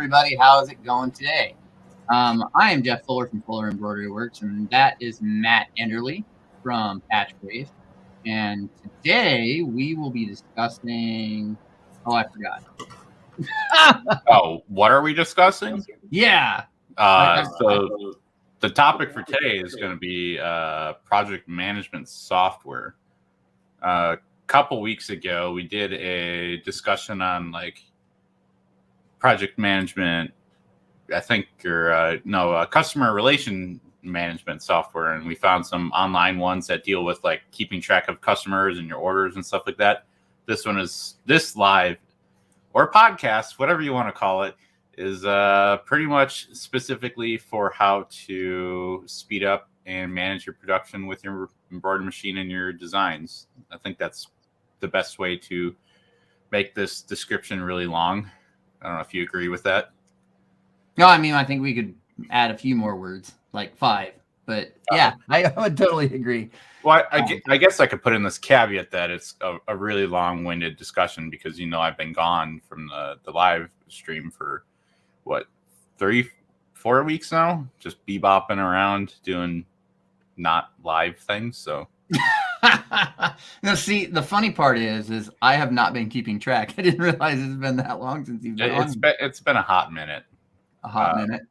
everybody. How's it going today? I am Jeff Fuller from Fuller Embroidery Works, and that is Matt Enderly from Patchways. And today we will be discussing. Oh, I forgot. Oh, what are we discussing? Yeah. So the topic for today is going to be project management software. A couple weeks ago, we did a discussion on like project management. I think customer relation management software, and we found some online ones that deal with like keeping track of customers and your orders and stuff like that. This live or podcast, whatever you want to call it, is pretty much specifically for how to speed up and manage your production with your embroidery machine and your designs. I think that's the best way to make this description really long. I don't know if you agree with that. No, I mean, I think we could add a few more words, like 5. But yeah, I would totally agree. Well, I guess I could put in this caveat that it's a really long-winded discussion because, I've been gone from the live stream for, 3-4 weeks now? Just bebopping around doing not live things, so... No, see, the funny part is I have not been keeping track. I didn't realize it's been that long since you've been on. It's been a hot minute. A hot minute.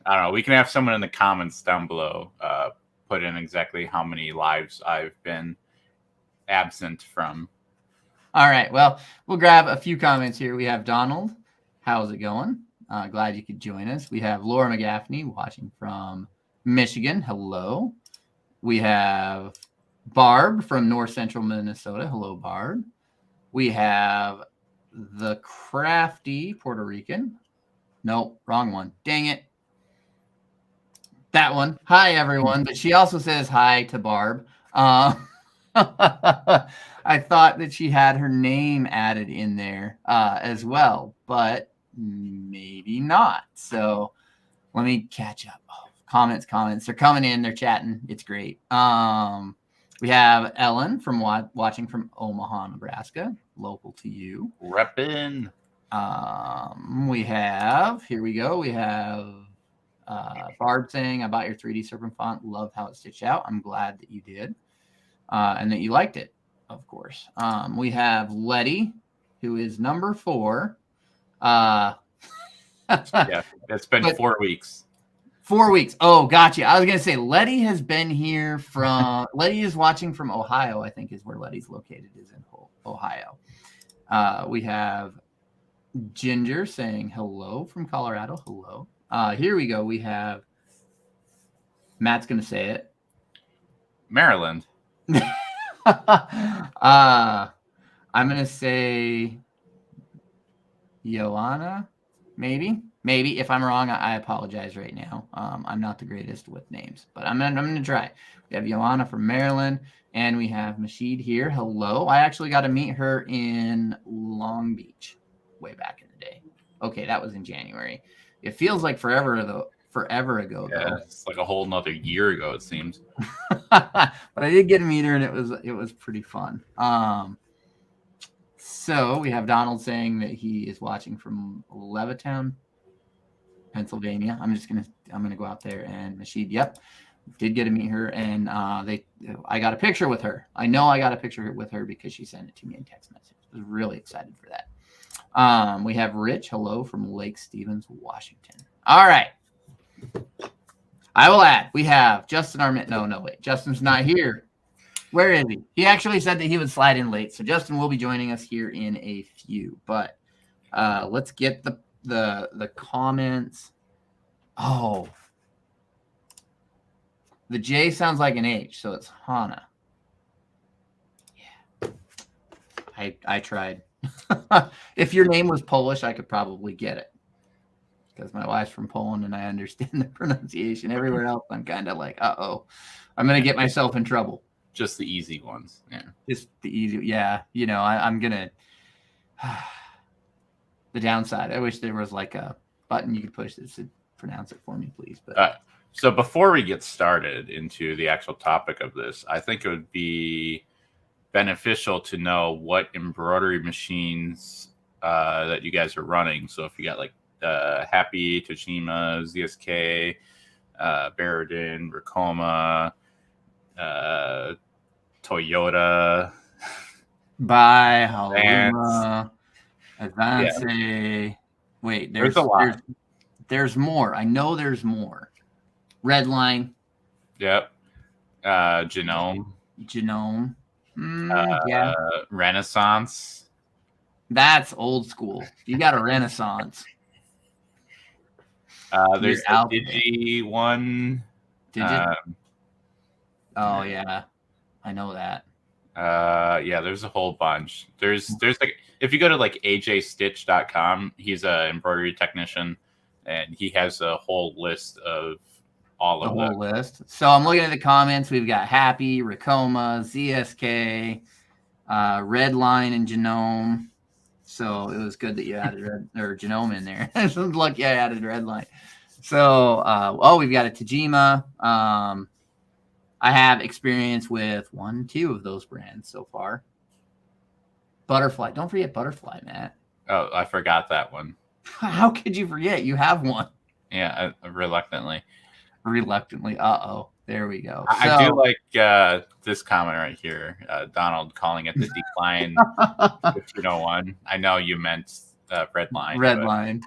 I don't know. We can have someone in the comments down below put in exactly how many lives I've been absent from. All right. Well, we'll grab a few comments here. We have Donald. How's it going? Glad you could join us. We have Laura McGaffney watching from Michigan. Hello. We have Barb from North Central Minnesota. Hello, Barb. We have the Crafty Puerto Rican. Nope, wrong one. Dang it. That one. Hi, everyone. But she also says hi to Barb. I thought that she had her name added in there as well, but maybe not. So let me catch up. Oh, comments. They're coming in. They're chatting. It's great. We have Ellen from watching from Omaha, Nebraska, local to you. Reppin'. We have Barb saying, I bought your 3D Serpent font. Love how it's stitched out. I'm glad that you did. And that you liked it, of course. We have Letty, who is number 4. Yeah, it's been 4 weeks. 4 weeks. Oh, gotcha. I was going to say Letty has been here Letty is watching from Ohio, I think is where Letty's located, is in Ohio. We have Ginger saying hello from Colorado. Hello. Here we go. We have Matt's going to say it. Maryland. I'm going to say Joanna, maybe. If I'm wrong, I apologize right now. I'm not the greatest with names, but I'm going to try. We have Joanna from Maryland, and we have Mashid here. Hello. I actually got to meet her in Long Beach way back in the day. Okay, that was in January. It feels like forever ago. Yeah, it's like a whole nother year ago, it seems. But I did get to meet her, and it was pretty fun. So we have Donald saying that he is watching from Levittown, Pennsylvania. I'm gonna go out there, and Mashid, yep, did get to meet her, and I got a picture with her. I know I got a picture with her because she sent it to me in text message. I was really excited for that. We have Rich, hello from Lake Stevens, Washington. All right. I will add, we have Justin Armit. No, wait. Justin's not here. Where is he? He actually said that he would slide in late. So Justin will be joining us here in a few. But let's get the comments. Oh. The J sounds like an H, so it's Hana. Yeah. I tried. If your name was Polish, I could probably get it. Because my wife's from Poland and I understand the pronunciation. Everywhere else, I'm kind of like, uh-oh, I'm going to get myself in trouble. Just the easy ones. Yeah. Just the easy. Yeah. I'm going to. The downside, I wish there was like a button you could push that said, pronounce it for me, please. But so before we get started into the actual topic of this, I think it would be beneficial to know what embroidery machines that you guys are running. So if you got like Happy, Tajima, ZSK, Baradin, Ricoma, Toyota, By Vance. Haluma, Advance. Wait, There's a lot. There's more. I know there's more. Redline. Yep. Genome. Yeah. Renaissance. That's old school. You got a Renaissance. There's the Digi one. Digit? Oh yeah, I know that. Yeah, there's a whole bunch. There's like, if you go to like ajstitch.com, he's an embroidery technician, and he has a whole list of all of them. The whole list. So I'm looking at the comments. We've got Happy, Ricoma, ZSK, Redline, and Genome. So it was good that you added Genome in there. Lucky I added Redline. So, we've got a Tajima. I have experience with 2 of those brands so far. Butterfly. Don't forget Butterfly, Matt. Oh, I forgot that one. How could you forget? You have one. Yeah, reluctantly. Uh-oh. There we go. I do like this comment right here. Donald calling it the Decline 1501. I know you meant Redline. Redline.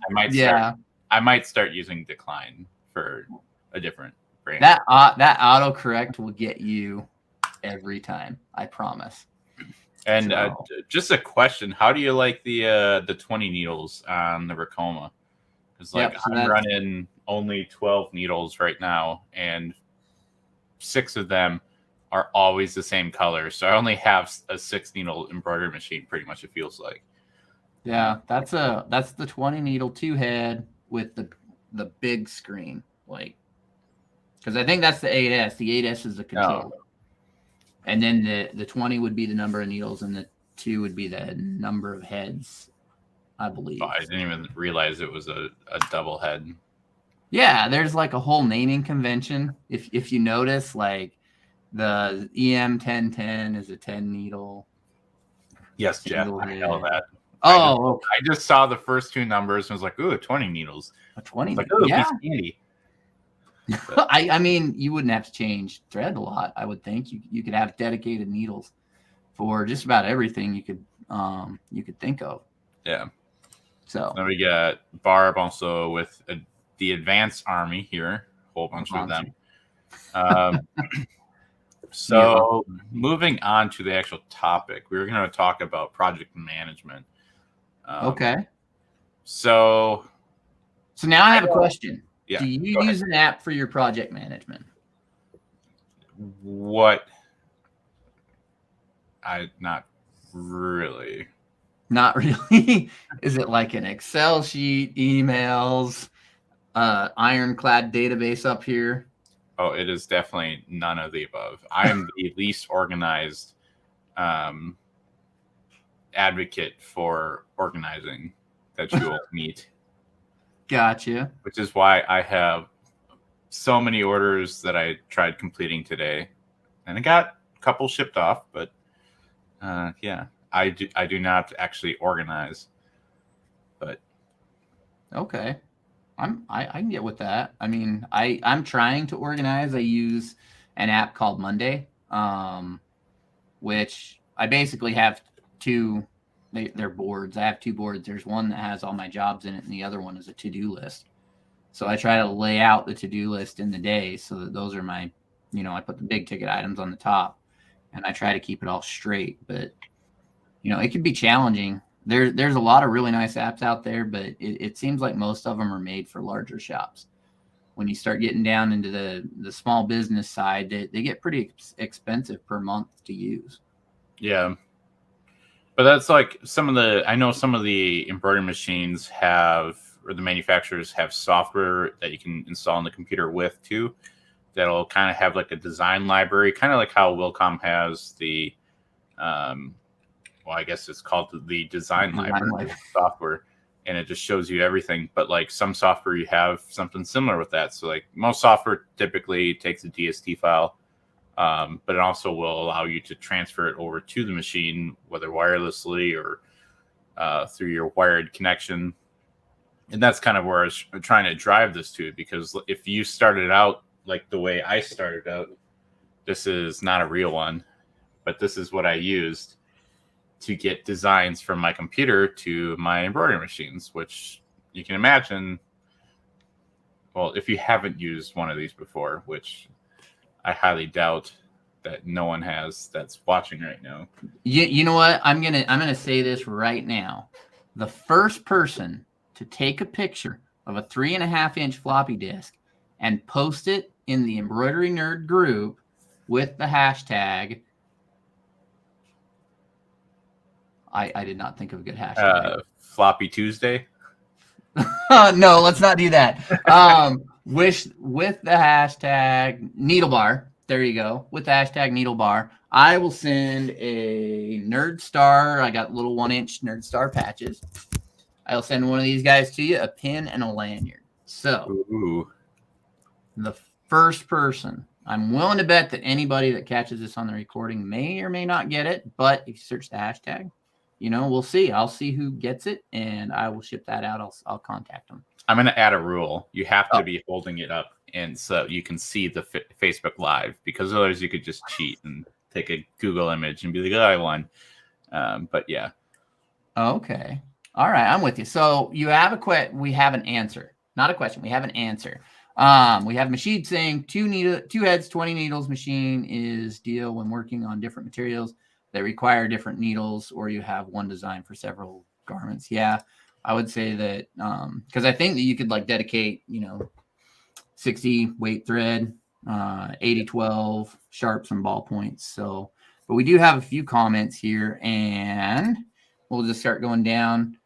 I might start using Decline for a different brand. That autocorrect will get you every time. I promise. And just a question: how do you like the 20 needles on the Ricoma? Because I'm running only 12 needles right now, and 6 of them are always the same color. So I only have a 6 needle embroidery machine. Pretty much, it feels like. Yeah, that's the 20 needle 2-head with the big screen, like, because I think that's the 8S. The 8S is the controller. Oh. And then the 20 would be the number of needles, and the 2 would be the number of heads, I believe. Oh, I didn't even realize it was a double head. Yeah, there's like a whole naming convention. If you notice, like the EM1010 is a 10 needle. Yes, Jeff, I know that. Oh, okay. I just saw the first 2 numbers and was like, ooh, 20 needles. A 20 like, ooh, yeah. I mean, you wouldn't have to change thread a lot. I would think you could have dedicated needles for just about everything you could think of. Yeah. So then we got Barb also with the Advanced Army here, a whole bunch of them. So moving on to the actual topic, we were going to talk about project management. Okay. So now I have a question. Yeah, do you use an app for your project management? What? Not really. Not really? Is it like an Excel sheet, emails, ironclad database up here? Oh, it is definitely none of the above. I am the least organized advocate for organizing that you will meet. Gotcha. Which is why I have so many orders that I tried completing today, and I got a couple shipped off. But yeah, I do not actually organize. But okay, I can get with that. I mean, I'm trying to organize. I use an app called Monday, which I basically have 2. They're boards. I have 2 boards. There's one that has all my jobs in it, and the other one is a to-do list. So I try to lay out the to-do list in the day so that those are my, I put the big ticket items on the top, and I try to keep it all straight. But, it can be challenging. There's a lot of really nice apps out there, but it seems like most of them are made for larger shops. When you start getting down into the small business side, they get pretty expensive per month to use. Yeah. But that's like I know some of the embroidery machines have, or the manufacturers have software that you can install on the computer with too. That'll kind of have like a design library, kind of like how Wilcom has the, I guess it's called the design library software, and it just shows you everything. But like some software, you have something similar with that. So like most software typically takes a DST file. But it also will allow you to transfer it over to the machine, whether wirelessly or through your wired connection. And that's kind of where I was trying to drive this to, because if you started out like the way I started out, this is not a real one, but this is what I used to get designs from my computer to my embroidery machines, which you can imagine. Well, if you haven't used one of these before, which I highly doubt that no one has that's watching right now. You know what? I'm gonna say this right now. The first person to take a picture of a 3.5-inch floppy disk and post it in the Embroidery Nerd group with the hashtag. I did not think of a good hashtag. Floppy Tuesday. No, let's not do that. With the hashtag Needlebar. There you go. With the hashtag Needlebar, I will send a Nerd Star. I got little 1-inch Nerd Star patches. I'll send one of these guys to you, a pin and a lanyard. So, the first person, I'm willing to bet that anybody that catches this on the recording may or may not get it, but if you search the hashtag, we'll see. I'll see who gets it, and I will ship that out. I'll contact them. I'm going to add a rule. You have to be holding it up, and so you can see the Facebook Live, because otherwise you could just cheat and take a Google image and be like, oh, I won. But yeah. Okay. All right. I'm with you. So you have we have an answer. Not a question. We have an answer. We have Mashid saying 2 heads, 20 needles machine is deal when working on different materials that require different needles, or you have one design for several garments. Yeah, I would say that because I think that you could like dedicate, 60 weight thread, 80-12 sharps and ballpoints. So, but we do have a few comments here, and we'll just start going down.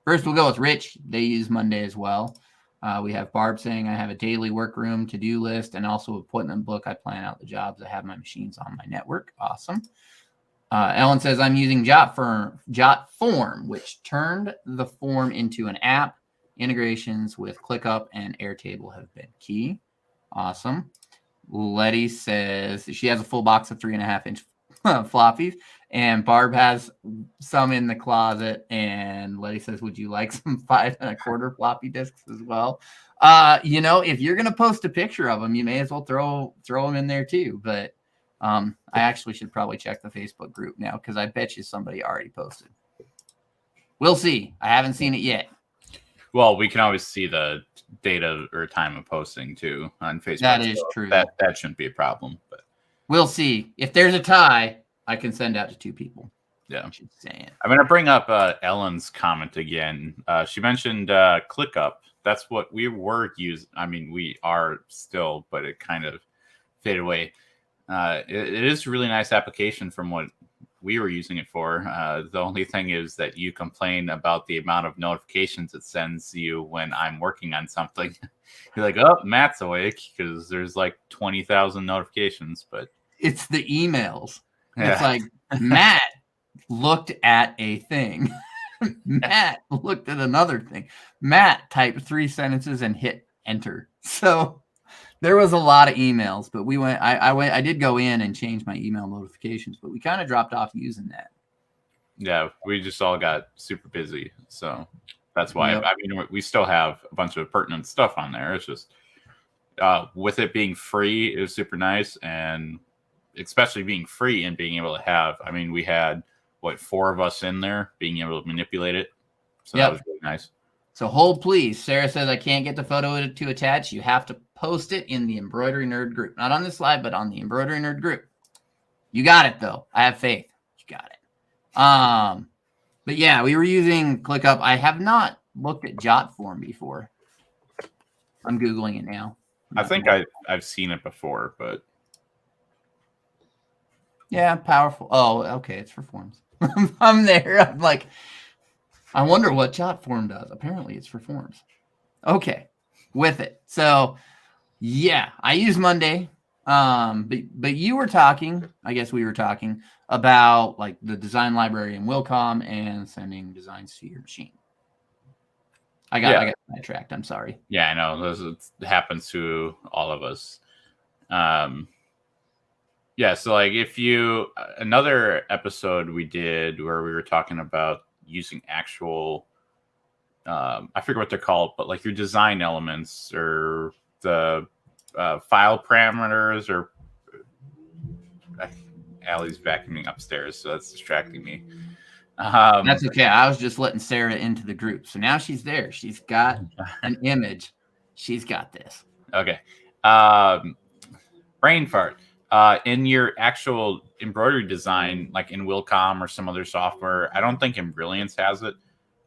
First, we'll go with Rich. They use Monday as well. We have Barb saying, I have a daily workroom to-do list and also appointment book. I plan out the jobs. I have my machines on my network. Awesome. Ellen says, I'm using JotForm, which turned the form into an app. Integrations with ClickUp and Airtable have been key. Awesome. Letty says she has a full box of 3.5-inch floppies, and Barb has some in the closet. And Letty says, would you like some 5 1/4 floppy disks as well? If you're gonna post a picture of them, you may as well throw them in there too. But I actually should probably check the Facebook group now, because I bet you somebody already posted. We'll see. I haven't seen it yet. Well, we can always see the data or time of posting too on Facebook. That is true. That shouldn't be a problem. But we'll see. If there's a tie, I can send out to 2 people. Yeah. I'm just saying. I'm going to bring up Ellen's comment again. She mentioned ClickUp. That's what we were using. I mean, we are still, but it kind of faded away. It is a really nice application from what we were using it for. The only thing is that you complain about the amount of notifications it sends you when I'm working on something. You're like, oh, Matt's awake, because there's like 20,000 notifications. But it's the emails. Yeah. It's like, Matt looked at a thing. Matt looked at another thing. Matt typed 3 sentences and hit enter. So there was a lot of emails, but I did go in and change my email notifications, but we kind of dropped off using that. Yeah, we just all got super busy. So that's why. Yep. I mean, we still have a bunch of pertinent stuff on there. It's just with it being free, it was super nice. And especially being free and being able to have, I mean, we had 4 of us in there being able to manipulate it. So That was really nice. So hold please. Sarah says, I can't get the photo to attach. You have to post it in the Embroidery Nerd group. Not on this slide, but on the Embroidery Nerd group. You got it though. I have faith. You got it. But yeah, we were using ClickUp. I have not looked at JotForm before. I'm Googling it now. I think I've seen it before, but yeah, powerful. Oh, okay. It's for forms. I'm there. I'm like, I wonder what JotForm does. Apparently it's for forms. Okay. With it. So yeah, I use Monday. But you were talking, I guess we were talking about like the design library in Wilcom and sending designs to your machine. I got sidetracked. I'm sorry. Yeah, I know. It happens to all of us. Yeah, so like another episode we did where we were talking about using actual I forget what they're called, but like your design elements or the file parameters, or Allie's vacuuming upstairs, so that's distracting me. That's okay. I was just letting Sarah into the group. So now she's there. She's got an image. She's got this. Okay. Brain fart. In your actual embroidery design, like in Wilcom or some other software, I don't think Embrilliance has it.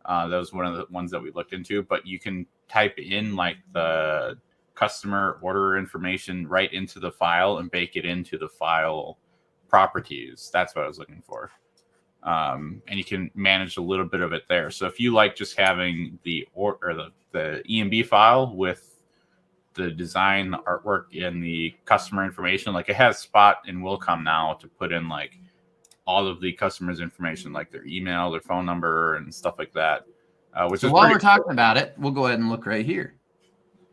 That was one of the ones that we looked into, but you can type in like the customer order information right into the file and bake it into the file properties. That's what I was looking for. And you can manage a little bit of it there. So if you like just having the EMB file with the design, the artwork, and the customer information, like it has spot in Wilcom now to put in like all of the customers' information, like their email, their phone number, and stuff like that. So while we're talking about it, we'll go ahead and look right here.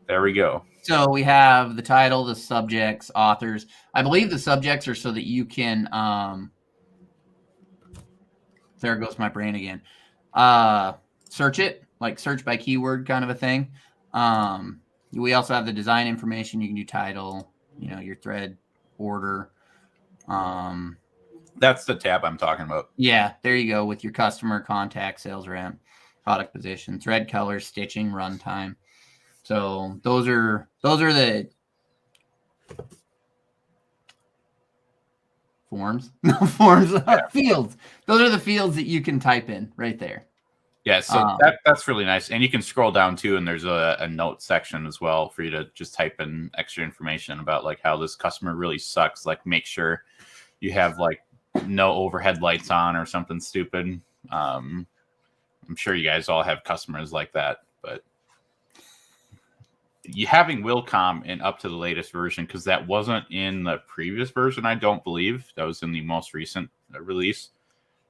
There we go. So we have the title, the subjects, authors. I believe the subjects are so that you can there goes my brain again. Search it, like search by keyword kind of a thing. We also have the design information. You can do title, your thread, order. That's the tab I'm talking about. Yeah, there you go, with your customer, contact, sales rep, product position, thread color, stitching, runtime. So those are the fields. Those are the fields that you can type in right there. Yeah, so that's really nice. And you can scroll down too, and there's a note section as well for you to just type in extra information about like how this customer really sucks. Like make sure you have like no overhead lights on or something stupid. I'm sure you guys all have customers like that, but you having Wilcom in up to the latest version, because that wasn't in the previous version, I don't believe. That was in the most recent release.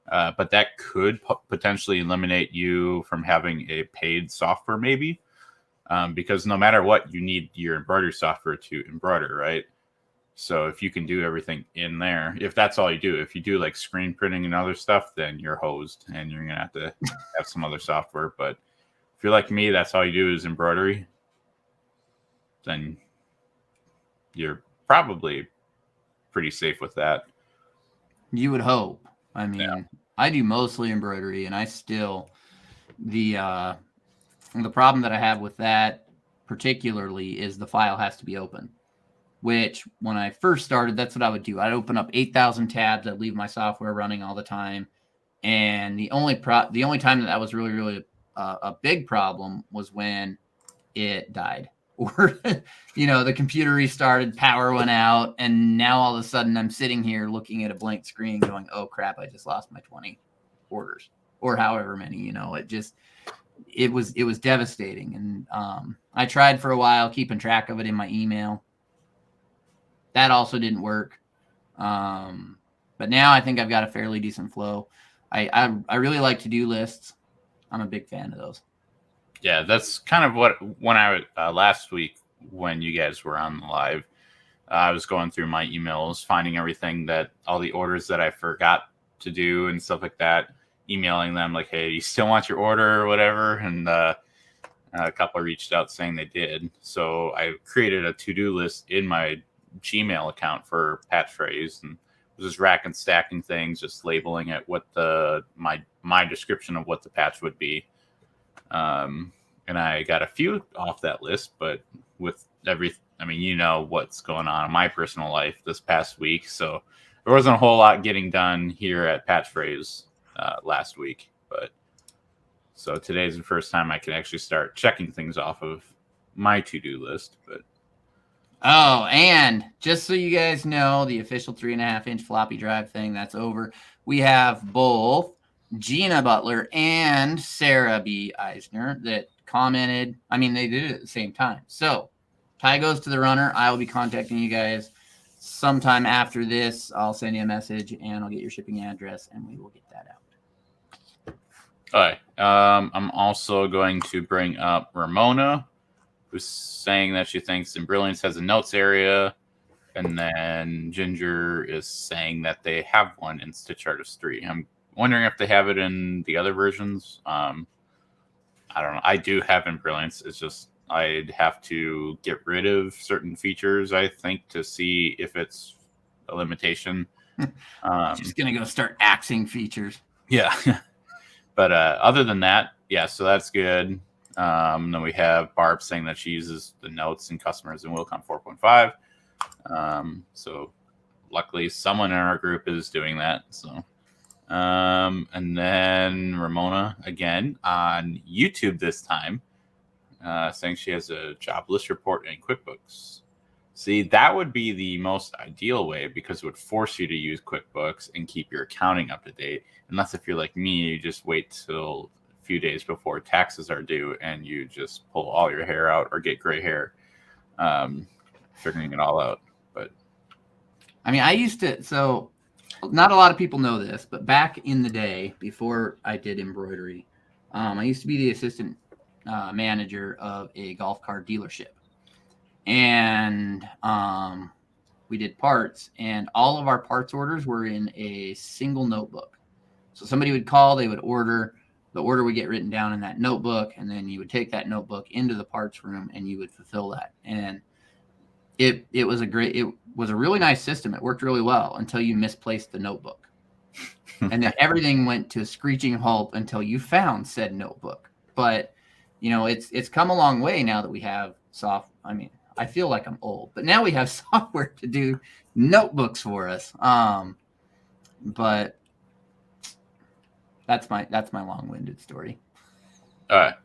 But that could potentially eliminate you from having a paid software, maybe, because no matter what, you need your embroidery software to embroider, right? So if you can do everything in there, if that's all you do, if you do like screen printing and other stuff, then you're hosed and you're going to have to have some other software. But if you're like me, that's all you do is embroidery, then you're probably pretty safe with that. You would hope. I mean, yeah. I do mostly embroidery, and I still the problem that I have with that particularly is the file has to be open. Which when I first started, that's what I would do. I'd open up 8,000 tabs. I'd leave my software running all the time, and the only time that was really a big problem was when it died. Or, the computer restarted, power went out, and now all of a sudden I'm sitting here looking at a blank screen going, oh, crap, I just lost my 20 orders or however many, it was devastating. And I tried for a while keeping track of it in my email. That also didn't work. But now I think I've got a fairly decent flow. I really like to-do lists. I'm a big fan of those. Yeah, that's kind of what when I last week when you guys were on the live, I was going through my emails, finding everything all the orders that I forgot to do and stuff like that, emailing them like, hey, you still want your order or whatever? And a couple reached out saying they did. So I created a to-do list in my Gmail account for patch phrase and was just rack and stacking things, just labeling it what my description of what the patch would be. And I got a few off that list, but with what's going on in my personal life this past week. So there wasn't a whole lot getting done here at Patch Phrase last week. But so today's the first time I can actually start checking things off of my to-do list. But oh, and just so you guys know, the official 3.5-inch floppy drive thing, that's over. We have both Gina Butler and Sarah B. Eisner that commented. I mean, they did it at the same time. So tie goes to the runner. I will be contacting you guys sometime after this. I'll send you a message and I'll get your shipping address and we will get that out. All right. I'm also going to bring up Ramona, who's saying that she thinks Embrilliance has a notes area. And then Ginger is saying that they have one in Stitch Artist 3. I'm wondering if they have it in the other versions. I don't know. I do have Brilliance. It's just I'd have to get rid of certain features, I think, to see if it's a limitation. Just gonna go start axing features. Yeah. But other than that, yeah, so that's good. Then we have Barb saying that she uses the notes and customers in Wilcom 4.5. So luckily someone in our group is doing that. So and then Ramona again on YouTube this time, saying she has a job list report in QuickBooks. See, that would be the most ideal way because it would force you to use QuickBooks and keep your accounting up to date. Unless if you're like me, you just wait till a few days before taxes are due and you just pull all your hair out or get gray hair, figuring it all out. But I mean, I used to, so not a lot of people know this, but back in the day before I did embroidery, I used to be the assistant manager of a golf cart dealership. And we did parts, and all of our parts orders were in a single notebook. So somebody would call, they would order, the order would get written down in that notebook, and then you would take that notebook into the parts room and you would fulfill that. And it was a really nice system. It worked really well until you misplaced the notebook. And then everything went to a screeching halt until you found said notebook. But you know, it's come a long way now that we have I mean, I feel like I'm old, but now we have software to do notebooks for us. But that's my long-winded story. All right.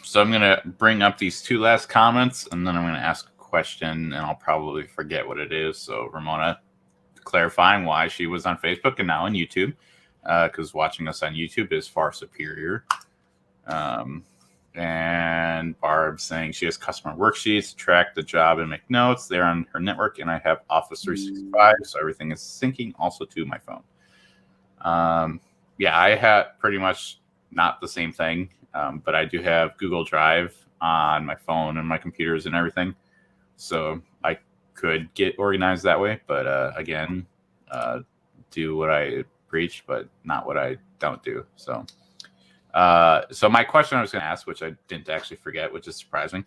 So I'm gonna bring up these two last comments, and then I'm gonna ask a question, and I'll probably forget what it is. So Ramona clarifying why she was on Facebook and now on YouTube, because watching us on YouTube is far superior. And Barb saying she has customer worksheets to track the job and make notes. They're on her network, and I have Office 365, so everything is syncing also to my phone. Yeah, I have pretty much not the same thing, but I do have Google Drive on my phone and my computers and everything, so I could get organized that way. But again, do what I preach, but not what I don't do. So my question I was going to ask, which I didn't actually forget, which is surprising,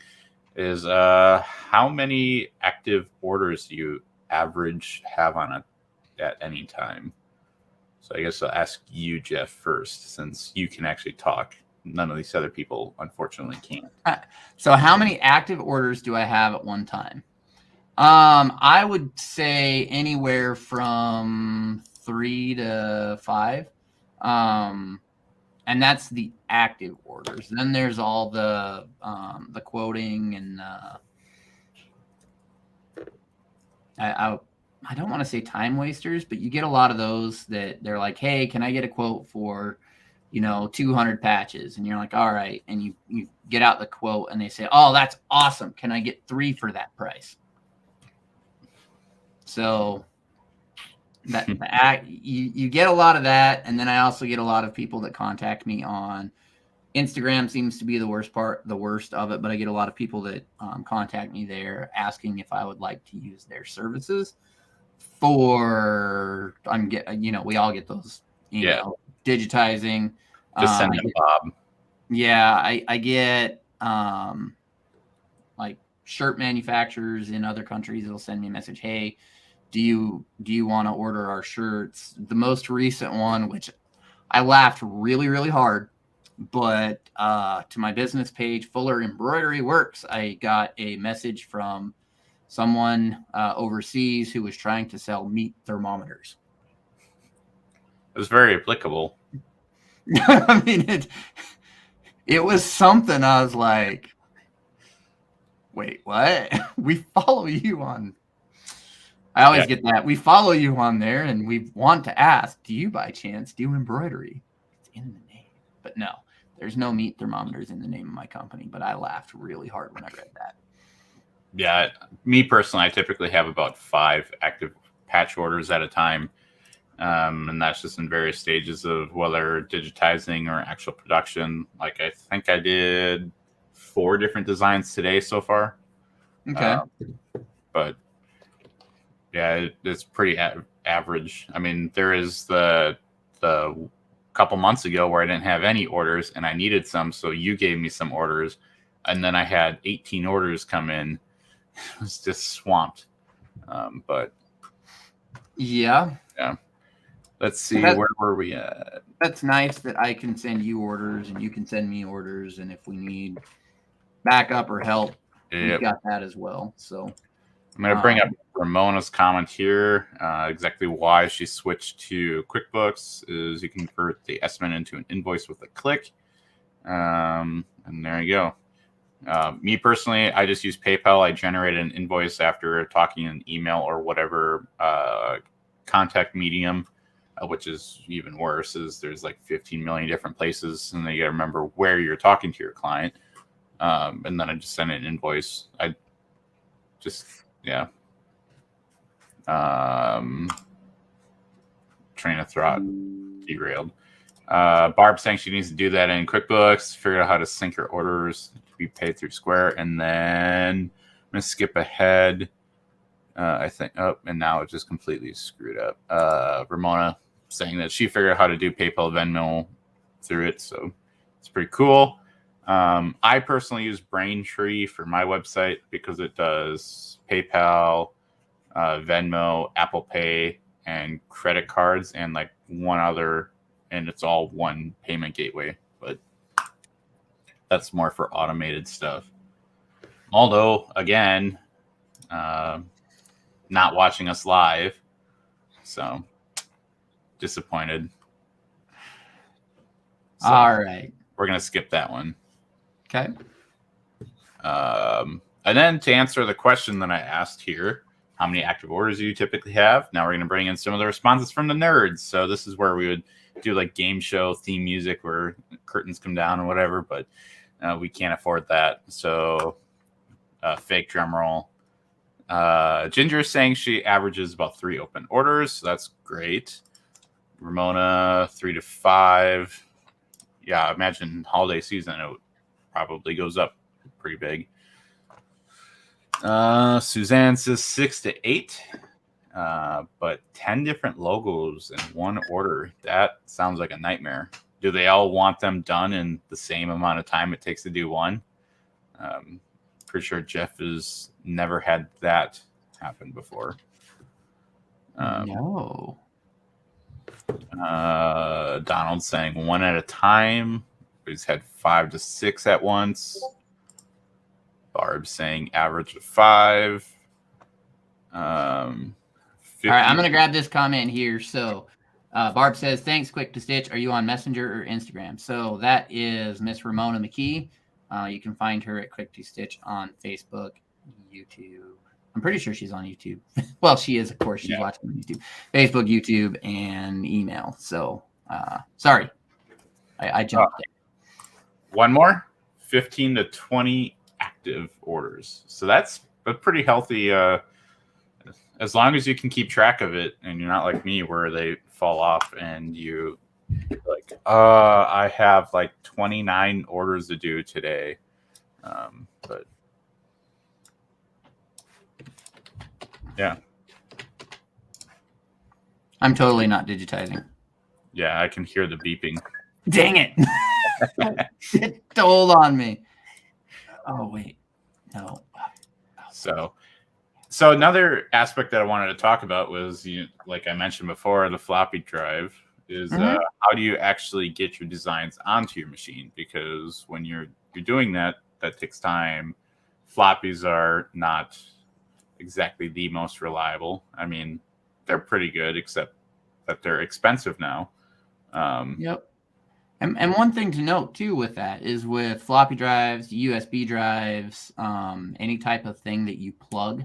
is how many active orders do you average have on at any time? So I guess I'll ask you, Jeff, first, since you can actually talk. None of these other people, unfortunately, can't. So how many active orders do I have at one time? I would say anywhere from 3 to 5. And that's the active orders. Then there's all the quoting and I don't want to say time wasters, but you get a lot of those that they're like, hey, can I get a quote for, 200 patches? And you're like, all right. And you get out the quote and they say, oh, that's awesome. Can I get 3 for that price? So you get a lot of that, and then I also get a lot of people that contact me on Instagram. Seems to be the worst of it, but I get a lot of people that contact me there asking if I would like to use their services for we all get those digitizing. Just send them Bob. Yeah, I get like shirt manufacturers in other countries. It'll send me a message, hey, do you want to order our shirts? The most recent one, which I laughed really, really hard, but to my business page, Fuller Embroidery Works, I got a message from someone overseas who was trying to sell meat thermometers. It was very applicable. I mean, it was something. I was like, wait, what? We follow you on. I always get that. We follow you on there, and we want to ask, do you by chance do embroidery? It's in the name. But no, there's no meat thermometers in the name of my company, but I laughed really hard when I read that. Yeah, me personally, I typically have about 5 active patch orders at a time. And that's just in various stages of whether digitizing or actual production. Like I think I did 4 different designs today so far. Okay. But yeah, it's pretty average. I mean, there is the couple months ago where I didn't have any orders and I needed some, so you gave me some orders, and then I had 18 orders come in. It was just swamped. But yeah. Let's see, where were we at? That's nice that I can send you orders and you can send me orders, and if we need backup or help, we've got that as well. So I'm going to bring up Ramona's comment here. Exactly why she switched to QuickBooks is you can convert the estimate into an invoice with a click. And there you go. Me personally, I just use PayPal. I generate an invoice after talking an email or whatever contact medium, which is even worse. Is there's like 15 million different places, and then you got to remember where you're talking to your client. And then I just send an invoice. Train of thought derailed. Barb saying she needs to do that in QuickBooks, figure out how to sync her orders to be paid through Square, and then I'm gonna skip ahead. I think and now it just completely screwed up. Ramona saying that she figured out how to do PayPal, Venmo through it, so it's pretty cool. I personally use Braintree for my website because it does PayPal, Venmo, Apple Pay, and credit cards, and like one other, and it's all one payment gateway. But that's more for automated stuff. Although, again, not watching us live, so disappointed. So all right, we're gonna skip that one. Okay. And then to answer the question that I asked here, how many active orders do you typically have? Now we're going to bring in some of the responses from the nerds. So this is where we would do like game show theme music where curtains come down or whatever, but we can't afford that. So fake drum roll. Ginger is saying she averages about 3 open orders. So that's great. Ramona, 3 to 5. Yeah, I imagine holiday season, it probably goes up pretty big. Suzanne says 6 to 8, but 10 different logos in one order. That sounds like a nightmare. Do they all want them done in the same amount of time it takes to do one? Pretty sure Jeff has never had that happen before. No. Donald saying 1 at a time. He's had 5 to 6 at once. Barb saying average of 5. All right, I'm going to grab this comment here. So Barb says, thanks, Quick to Stitch. Are you on Messenger or Instagram? So that is Miss Ramona McKee. You can find her at Quick to Stitch on Facebook, YouTube. I'm pretty sure she's on YouTube. Well, she is, of course. She's watching on YouTube. Facebook, YouTube, and email. So sorry. I jumped there. One more, 15 to 20 active orders. So that's a pretty healthy, as long as you can keep track of it and you're not like me where they fall off and you like, I have like 29 orders to do today. But yeah. I'm totally not digitizing. Yeah, I can hear the beeping. Dang it. It told on me. Oh, wait. No. So another aspect that I wanted to talk about was, like I mentioned before, the floppy drive is how do you actually get your designs onto your machine? Because when you're doing that takes time. Floppies are not exactly the most reliable. I mean, they're pretty good, except that they're expensive now. Yep. And one thing to note, too, with that is with floppy drives, USB drives, any type of thing that you plug,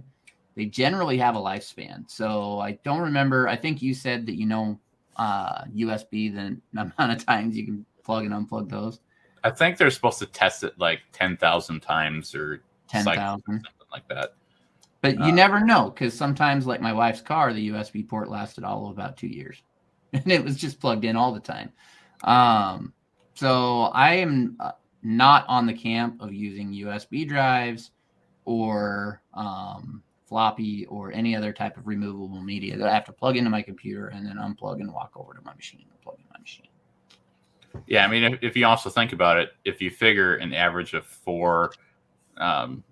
they generally have a lifespan. So I don't remember. I think you said that USB, the amount of times you can plug and unplug those. I think they're supposed to test it like 10,000 times or 10,000. Something like that. But you never know, because sometimes, like my wife's car, the USB port lasted all of about 2 years. And it was just plugged in all the time. So I am not on the camp of using USB drives or floppy or any other type of removable media that I have to plug into my computer and then unplug and walk over to my machine and plug in my machine. Yeah, I mean, if you also think about it, if you figure an average of 4 plug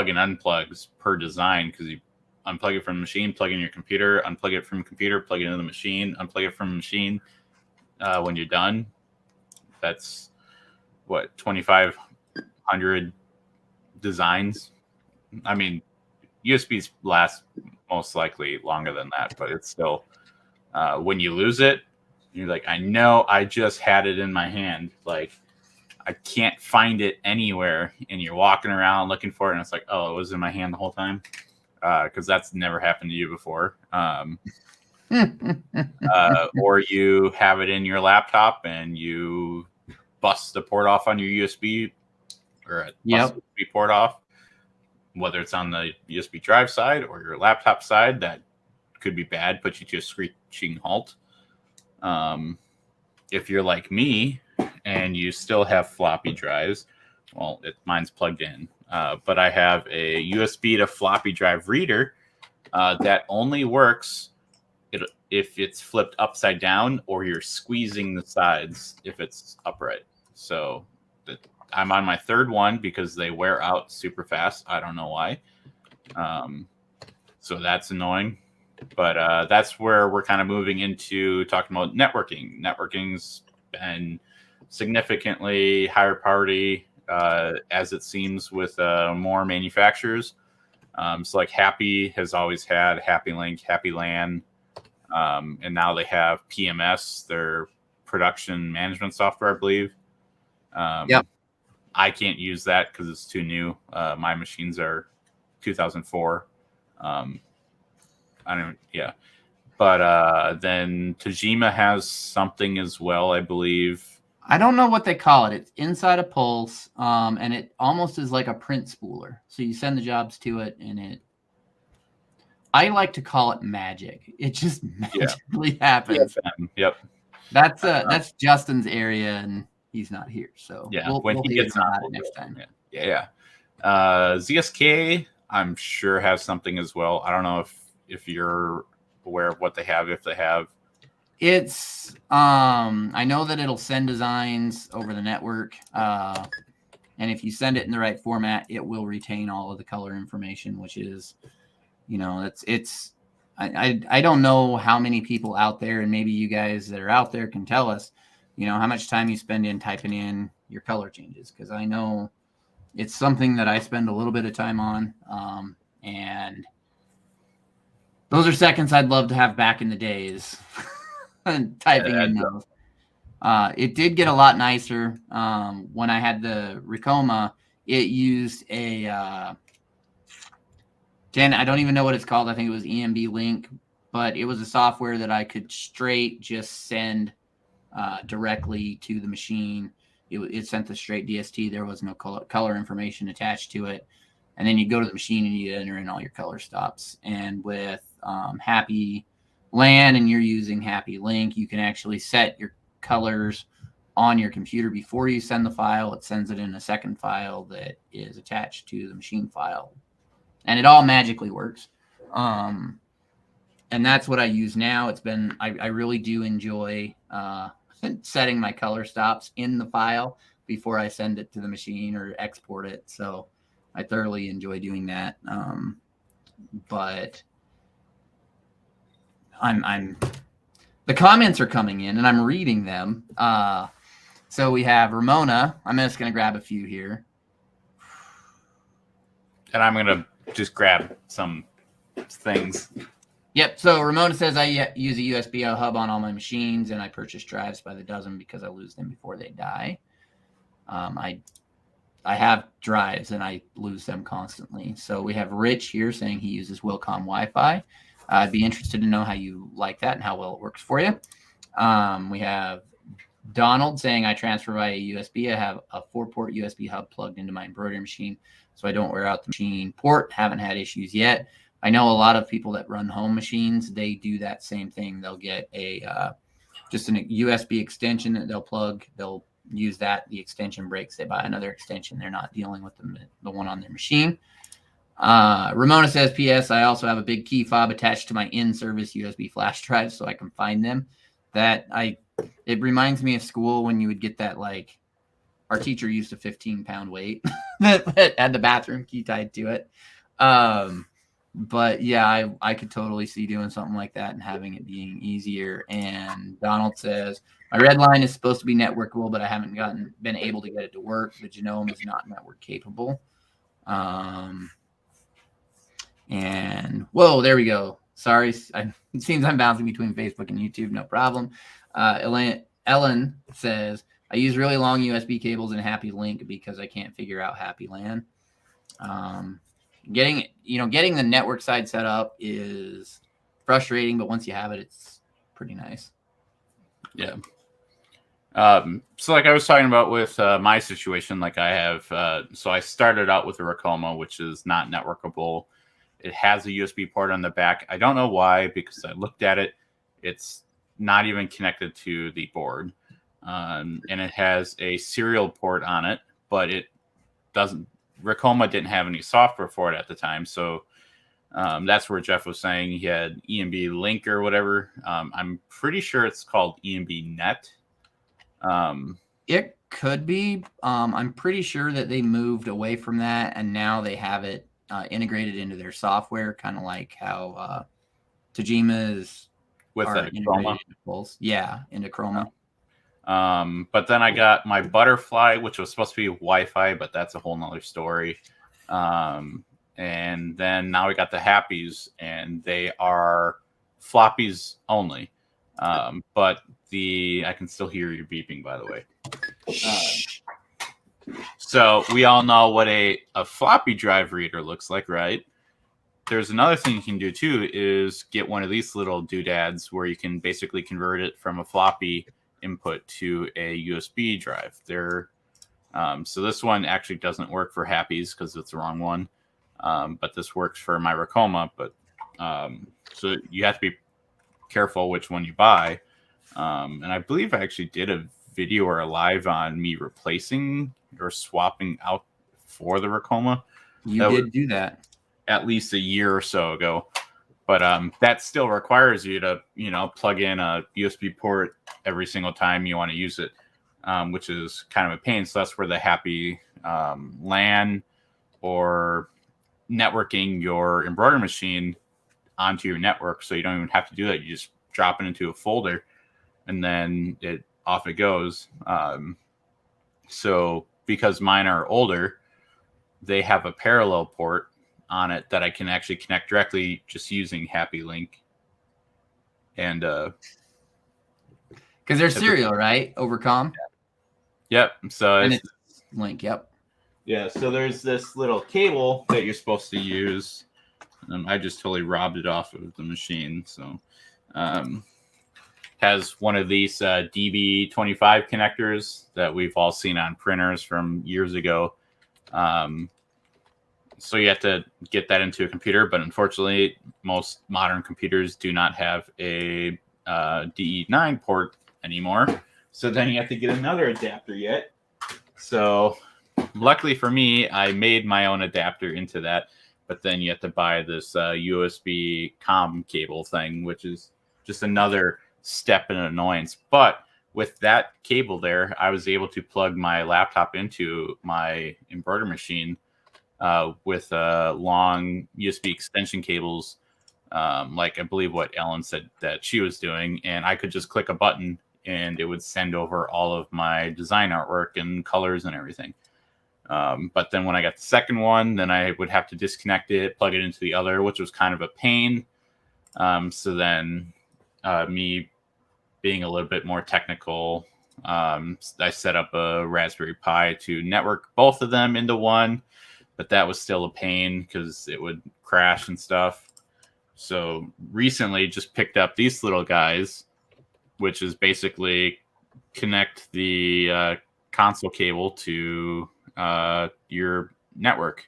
and unplugs per design, because you unplug it from the machine, plug in your computer, unplug it from the computer, plug it into the machine, unplug it from the machine. When you're done, that's what, 2,500 designs. I mean, USBs last most likely longer than that, but it's still when you lose it, you're like, I know I just had it in my hand, like I can't find it anywhere, and you're walking around looking for it, and it's like, oh, it was in my hand the whole time, because that's never happened to you before. Or you have it in your laptop and you bust the port off on your USB, or bust the USB port off, whether it's on the USB drive side or your laptop side. That could be bad, put you to a screeching halt. If you're like me and you still have floppy drives, well, mine's plugged in, but I have a USB to floppy drive reader that only works if it's flipped upside down or you're squeezing the sides if it's upright. So I'm on my 3rd one because they wear out super fast. I don't know why. So that's annoying. But that's where we're kind of moving into talking about networking. Networking's been significantly higher priority, as it seems, with more manufacturers. So like Happy has always had Happy Link, Happy LAN, and now they have PMS, their production management software, I believe. I can't use that because it's too new. My machines are 2004. But then Tajima has something as well, I believe. I don't know what they call it. It's inside a Pulse, and it almost is like a print spooler. So you send the jobs to it, and I like to call it magic. It just magically happens. Yep. That's Justin's area, and he's not here, so when he gets on it next time. ZSK, I'm sure has something as well. I don't know if you're aware of what they have. If they have, it's I know that it'll send designs over the network, and if you send it in the right format, it will retain all of the color information, which is, it's I don't know how many people out there, and maybe you guys that are out there can tell us, how much time you spend in typing in your color changes, because I know it's something that I spend a little bit of time on, and those are seconds I'd love to have back in the days. And typing in those. It did get a lot nicer. When I had the Wilcom, it used I don't even know what it's called. I think it was EMB Link, but it was a software that I could straight just send directly to the machine. It sent the straight DST. There was no color information attached to it. And then you go to the machine and you enter in all your color stops. And with Happy LAN and you're using Happy Link, you can actually set your colors on your computer before you send the file. It sends it in a second file that is attached to the machine file. And it all magically works. And that's what I use now. I really do enjoy setting my color stops in the file before I send it to the machine or export it. So I thoroughly enjoy doing that. But the comments are coming in and I'm reading them. So we have Ramona. I'm just going to grab a few here. And I'm going to just grab some things. Yep. So Ramona says, I use a USB hub on all my machines and I purchase drives by the dozen because I lose them before they die. I have drives and I lose them constantly. So we have Rich here saying he uses Wilcom Wi-Fi. I'd be interested to know how you like that and how well it works for you. We have Donald saying, I transfer via USB. I have a 4-port USB hub plugged into my embroidery machine, so I don't wear out the machine port. Haven't had issues yet. I know a lot of people that run home machines, they do that same thing. They'll get just a USB extension that they'll plug. They'll use that. The extension breaks. They buy another extension. They're not dealing with the one on their machine. Ramona says, P.S. I also have a big key fob attached to my in-service USB flash drive so I can find them. That I It reminds me of school when you would get that, like, our teacher used a 15-pound weight that had the bathroom key tied to it. But yeah, I could totally see doing something like that and having it being easier. And Donald says, my red line is supposed to be networkable, but I haven't been able to get it to work. The Genome is not network capable. And whoa, there we go. Sorry, it seems I'm bouncing between Facebook and YouTube. No problem. Ellen says, I use really long USB cables in Happy Link because I can't figure out Happy LAN. Getting the network side set up is frustrating, but once you have it, it's pretty nice. Yeah. So like I was talking about with my situation, like I have, so I started out with a Racoma, which is not networkable. It has a USB port on the back. I don't know why, because I looked at it. It's not even connected to the board. And it has a serial port on it, but it doesn't. Racoma didn't have any software for it at the time. So that's where Jeff was saying he had EMB Link or whatever. I'm pretty sure it's called EMB Net. It could be. I'm pretty sure that they moved away from that, and now they have it integrated into their software, kind of like how Tajima is with Chroma. Yeah, into Chroma. But then I got my Butterfly, which was supposed to be Wi-Fi, but that's a whole nother story. And then now we got the Happies, and they are floppies only. But I can still hear you beeping, by the way. So we all know what a floppy drive reader looks like, right? There's another thing you can do too, is get one of these little doodads where you can basically convert it from a floppy input to a USB drive. So this one actually doesn't work for Happies because it's the wrong one. But this works for my Racoma. But so you have to be careful which one you buy. And I believe I actually did a video or a live on me replacing or swapping out for the Racoma. You did do that at least a year or so ago. But that still requires you to, plug in a USB port every single time you want to use it, which is kind of a pain. So that's where the Happy LAN or networking your embroidery machine onto your network, so you don't even have to do that. You just drop it into a folder, and then off it goes. So because mine are older, they have a parallel port on it that I can actually connect directly just using Happy Link. And because they're serial, right? Over COM. Yep. So and it's Link. Yep. Yeah. So there's this little cable that you're supposed to use. I just totally robbed it off of the machine. So has one of these DB25 connectors that we've all seen on printers from years ago. So you have to get that into a computer, but unfortunately, most modern computers do not have a DE9 port anymore. So then you have to get another adapter yet. So luckily for me, I made my own adapter into that, but then you have to buy this USB COM cable thing, which is just another step in annoyance. But with that cable there, I was able to plug my laptop into my embroidery machine with long USB extension cables, like I believe what Ellen said that she was doing, and I could just click a button and it would send over all of my design artwork and colors and everything. But then when I got the second one, then I would have to disconnect it, plug it into the other, which was kind of a pain. So then me being a little bit more technical, I set up a Raspberry Pi to network both of them into one. But that was still a pain because it would crash and stuff. So recently just picked up these little guys, which is basically connect the console cable to your network.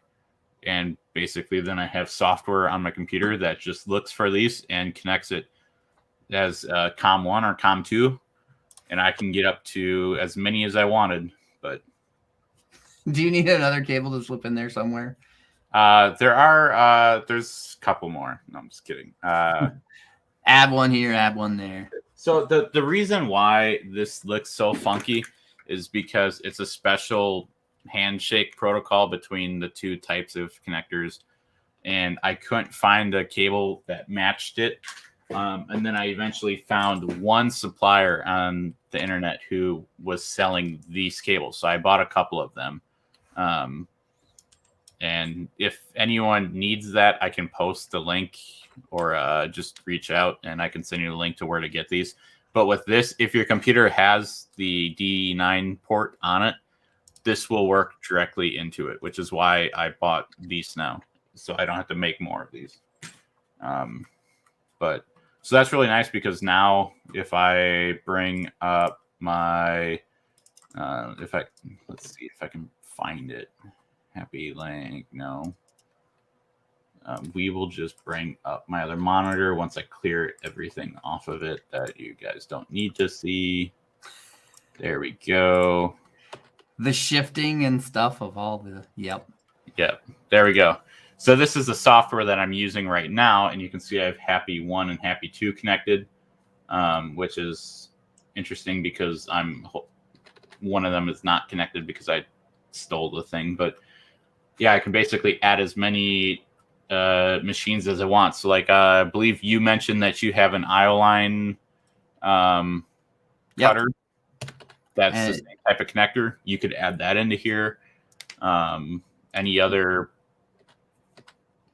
And basically then I have software on my computer that just looks for these and connects it as COM1 or COM2. And I can get up to as many as I wanted, but... Do you need another cable to slip in there somewhere? There's a couple more. No, I'm just kidding. Add one here, add one there. So the reason why this looks so funky is because it's a special handshake protocol between the two types of connectors, and I couldn't find a cable that matched it. And then I eventually found one supplier on the internet who was selling these cables, so I bought a couple of them. And if anyone needs that, I can post the link or just reach out and I can send you the link to where to get these. But with this, if your computer has the D9 port on it, this will work directly into it, which is why I bought these now. So I don't have to make more of these. But so that's really nice because now if I bring up my, let's see if I can find it. Happy link, no. We will just bring up my other monitor once I clear everything off of it that you guys don't need to see. There we go. The shifting and stuff of all the, yep. There we go. So this is the software that I'm using right now, and you can see I have Happy 1 and Happy 2 connected, which is interesting because one of them is not connected because I stole the thing, but yeah, I can basically add as many machines as I want. So like I believe you mentioned that you have an Ioline cutter. That's the same type of connector. You could add that into here. Any other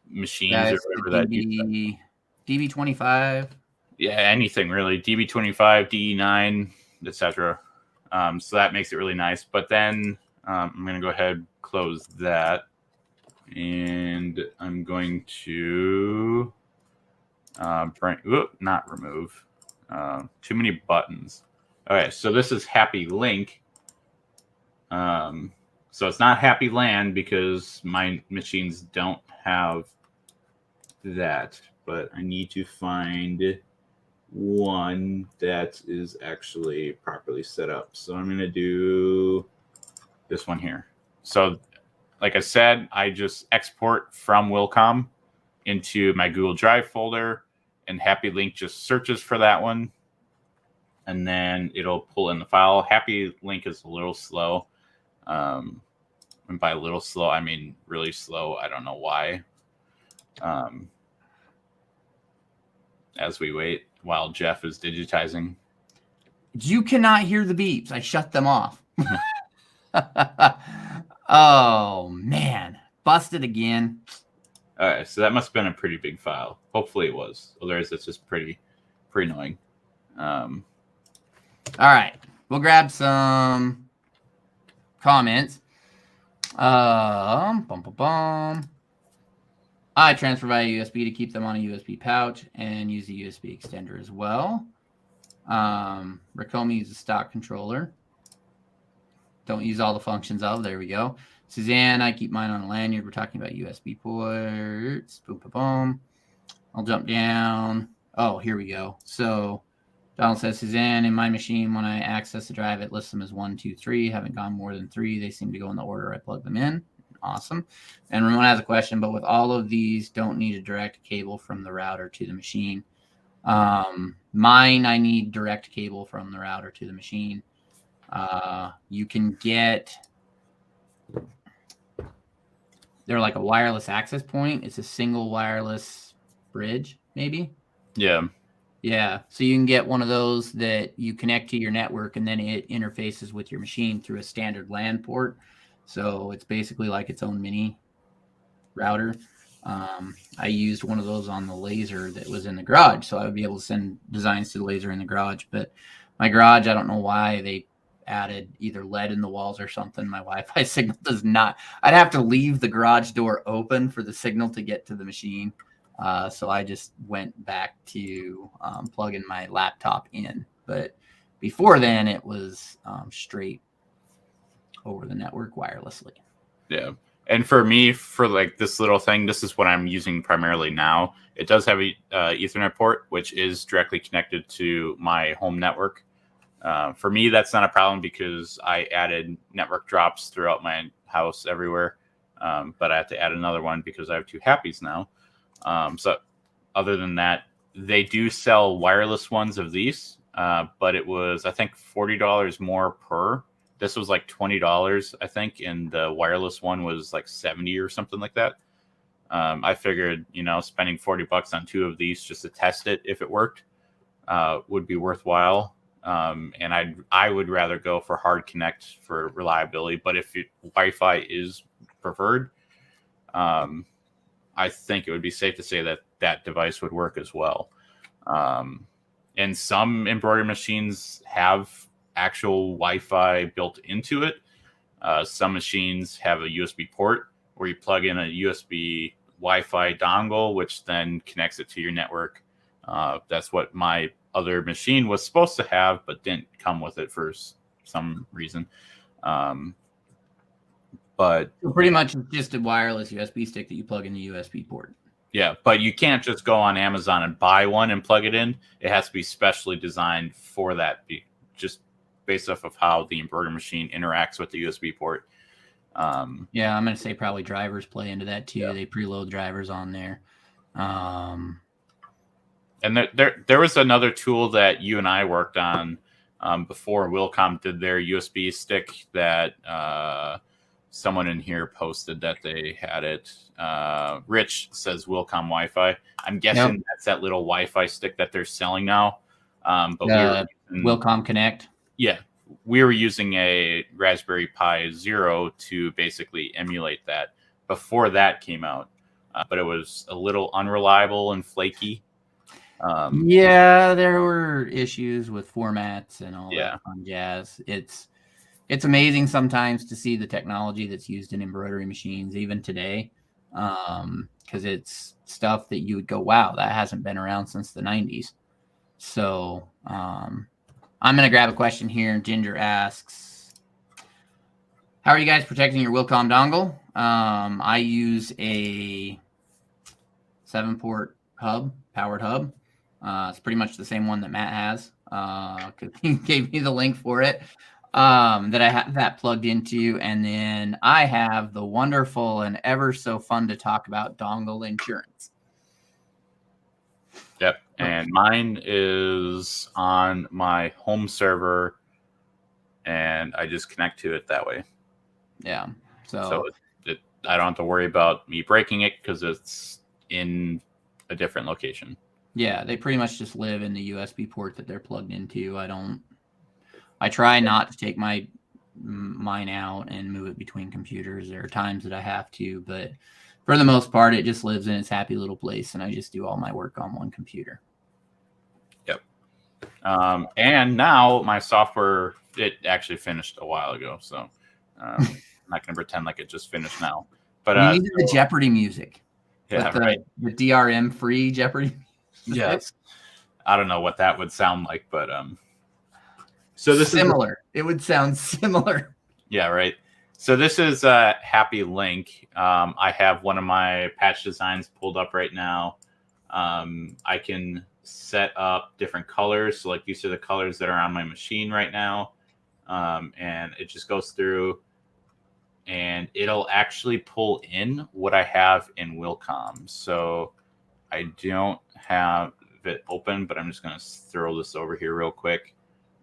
machines or whatever that you DB25. Yeah, anything really. DB25, DE9, etc. So that makes it really nice. But then I'm going to go ahead and close that. And I'm going to not remove. Too many buttons. Okay, so this is Happy Link. So it's not Happy LAN because my machines don't have that. But I need to find one that is actually properly set up. So I'm going to do this one here. So like I said, I just export from Wilcom into my Google Drive folder, and Happy Link just searches for that one, and then it'll pull in the file. Happy Link is a little slow. And by a little slow, I mean really slow. I don't know why. As we wait while Jeff is digitizing. You cannot hear the beeps. I shut them off. Oh, man. Busted again. All right, so that must have been a pretty big file. Hopefully it was. Otherwise, it's just pretty annoying. All right. We'll grab some comments. I transfer via USB to keep them on a USB pouch and use the USB extender as well. Wilcom uses stock controller. Don't use all the functions of. There we go. Suzanne, I keep mine on a lanyard. We're talking about USB ports. Boom, boom, boom. I'll jump down. Oh, here we go. So Donald says, Suzanne, in my machine, when I access the drive, it lists them as 1, 2, 3. Haven't gone more than 3. They seem to go in the order I plug them in. Awesome. And Ramon has a question, but with all of these, don't need a direct cable from the router to the machine. Mine, I need direct cable from the router to the machine. You can get, they're like a wireless access point. It's a single wireless bridge, maybe. Yeah. So you can get one of those that you connect to your network and then it interfaces with your machine through a standard LAN port. So it's basically like its own mini router. I used one of those on the laser that was in the garage. So I would be able to send designs to the laser in the garage. But my garage, I don't know why they added either lead in the walls or something. My Wi-Fi signal does not. I'd have to leave the garage door open for the signal to get to the machine. So I just went back to plugging my laptop in. But before then, it was straight over the network wirelessly. Yeah. And for me, for like this little thing, this is what I'm using primarily now. It does have a Ethernet port, which is directly connected to my home network. For me, that's not a problem because I added network drops throughout my house everywhere. But I have to add another one because I have 2 Happies now. So other than that, they do sell wireless ones of these. but it was, I think, $40 more per. This was like $20, I think, and the wireless one was like 70 or something like that. I figured, spending $40 on 2 of these just to test it, if it worked, would be worthwhile. And I would rather go for hard connect for reliability. But if Wi-Fi is preferred, I think it would be safe to say that that device would work as well. And some embroidery machines have actual Wi-Fi built into it. Some machines have a USB port where you plug in a USB Wi-Fi dongle, which then connects it to your network. That's what my other machine was supposed to have, but didn't come with it for some reason. But so pretty much just a wireless USB stick that you plug in the USB port. Yeah, but you can't just go on Amazon and buy one and plug it in. It has to be specially designed for that, just based off of how the embroidery machine interacts with the USB port. Yeah, I'm going to say probably drivers play into that too. Yeah. They preload drivers on there. And there was another tool that you and I worked on before Wilcom did their USB stick that someone in here posted that they had it. Rich says Wilcom Wi-Fi. I'm guessing that's that little Wi-Fi stick that they're selling now. But Wilcom Connect. Yeah, we were using a Raspberry Pi Zero to basically emulate that before that came out. But it was a little unreliable and flaky. Yeah, there were issues with formats and all Yeah. that fun jazz. It's amazing sometimes to see the technology that's used in embroidery machines, even today, because it's stuff that you would go, wow, that hasn't been around since the 90s. So I'm going to grab a question here. Ginger asks, how are you guys protecting your Wilcom dongle? I use a 7-port hub, powered hub. It's pretty much the same one that Matt has. He gave me the link for it. That I have that plugged into, and then I have the wonderful and ever so fun to talk about dongle insurance. Yep, and mine is on my home server, and I just connect to it that way. Yeah, so I don't have to worry about me breaking it because it's in a different location. Yeah, they pretty much just live in the USB port that they're plugged into. I try not to take mine out and move it between computers. There are times that I have to, but for the most part, it just lives in its happy little place, and I just do all my work on one computer. Yep. And now my software, it actually finished a while ago, so I'm not going to pretend like it just finished now. But you needed the Jeopardy music. Yeah, right. The DRM free Jeopardy. Yes. I don't know what that would sound like, but so this similar. It would sound similar. Yeah, right. So this is a Happy Link. I have one of my patch designs pulled up right now. I can set up different colors. So like these are the colors that are on my machine right now. And it just goes through and it'll actually pull in what I have in Wilcom. So I don't have it open, but I'm just going to throw this over here real quick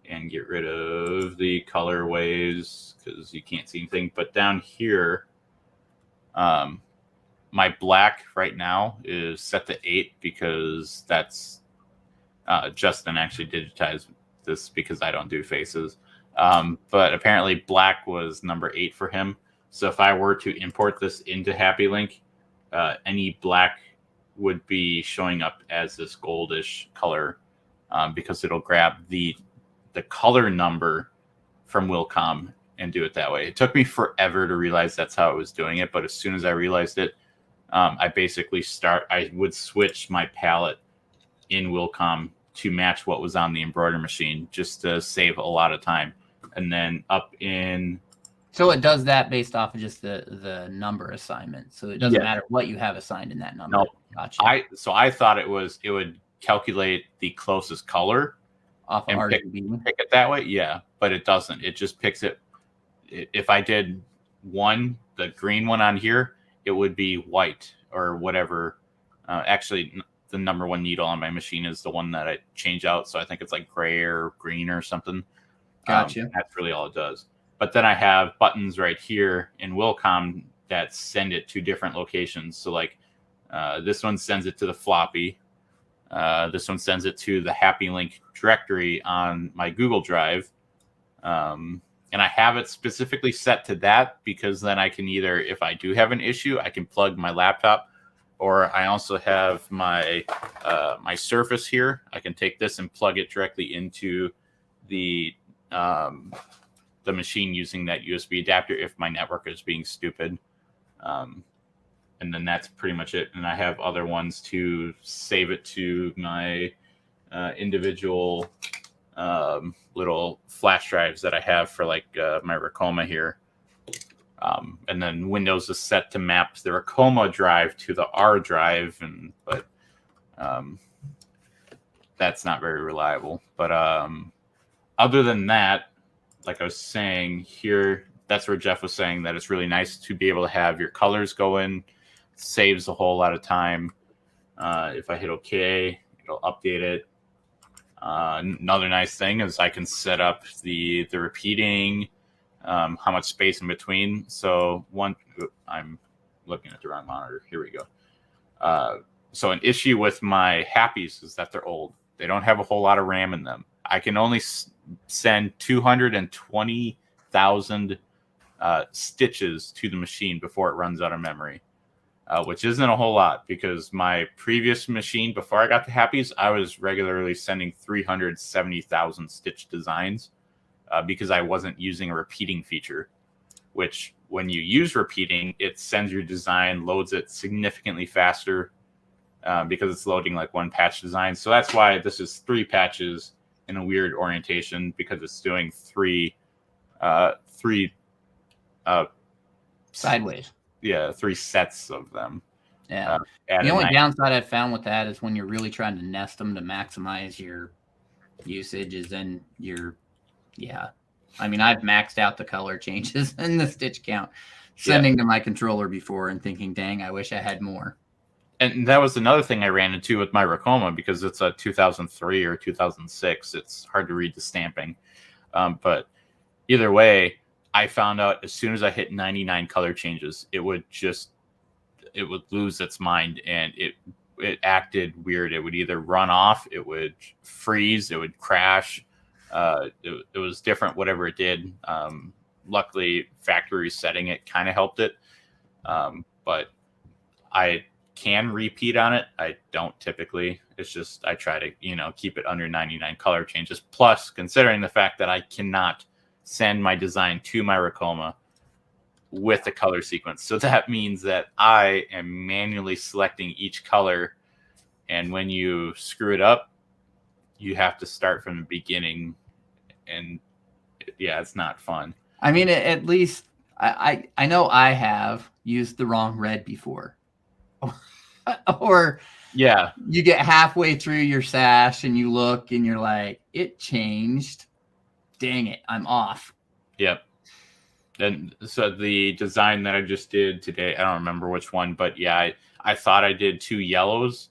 and get rid of the colorways because you can't see anything. But down here, my black right now is set to 8 because that's Justin actually digitized this because I don't do faces. But apparently black was number 8 for him. So if I were to import this into Happy Link, any black would be showing up as this goldish color because it'll grab the color number from Wilcom and do it that way. It took me forever to realize that's how I was doing it, but as soon as I realized it, I would switch my palette in Wilcom to match what was on the embroidery machine just to save a lot of time. And then up in... So it does that based off of just the number assignment. So it doesn't matter what you have assigned in that number. No, gotcha. I thought it would calculate the closest color off of RGB. Pick it that way. Yeah, but it doesn't. It just picks it. If I did the green one on here, it would be white or whatever. Actually, the number one needle on my machine is the one that I change out. So I think it's like gray or green or something. Gotcha. That's really all it does. But then I have buttons right here in Wilcom that send it to different locations. So like this one sends it to the floppy. This one sends it to the Happy Link directory on my Google Drive. And I have it specifically set to that because then I can either, if I do have an issue, I can plug my laptop, or I also have my my Surface here. I can take this and plug it directly into the machine using that USB adapter if my network is being stupid. And then that's pretty much it. And I have other ones to save it to my individual little flash drives that I have for like my Racoma here. And then Windows is set to map the Racoma drive to the R drive, but that's not very reliable. But other than that, like I was saying here, that's where Jeff was saying that it's really nice to be able to have your colors go in. Saves a whole lot of time. If I hit OK, it'll update it. Another nice thing is I can set up the repeating, how much space in between. So I'm looking at the wrong monitor. Here we go. So an issue with my Happies is that they're old. They don't have a whole lot of RAM in them. I can only send 220,000 stitches to the machine before it runs out of memory. Which isn't a whole lot because my previous machine, before I got the Happies, I was regularly sending 370,000 stitch designs because I wasn't using a repeating feature, which when you use repeating, it sends your design, loads it significantly faster because it's loading like one patch design. So that's why this is 3 patches in a weird orientation because it's doing three Sideways. Yeah, 3 sets of them. Yeah. The only downside I've found with that is when you're really trying to nest them to maximize your usage is then I mean, I've maxed out the color changes and the stitch count sending to my controller before and thinking, dang, I wish I had more. And that was another thing I ran into with my Racoma because it's a 2003 or 2006. It's hard to read the stamping. But either way, I found out as soon as I hit 99 color changes, it would lose its mind and it acted weird. It would either run off, it would freeze, it would crash. It was different, whatever it did. Luckily, factory resetting it kind of helped it. But I can repeat on it. I don't typically. It's just I try to, keep it under 99 color changes. Plus, considering the fact that I cannot send my design to my Racoma with the color sequence. So that means that I am manually selecting each color. And when you screw it up, you have to start from the beginning. And it's not fun. I mean, at least I know I have used the wrong red before. Or you get halfway through your sash and you look and you're like, it changed. Dang it, I'm off. Yep. And so the design that I just did today, I don't remember which one, but I thought I did 2 yellows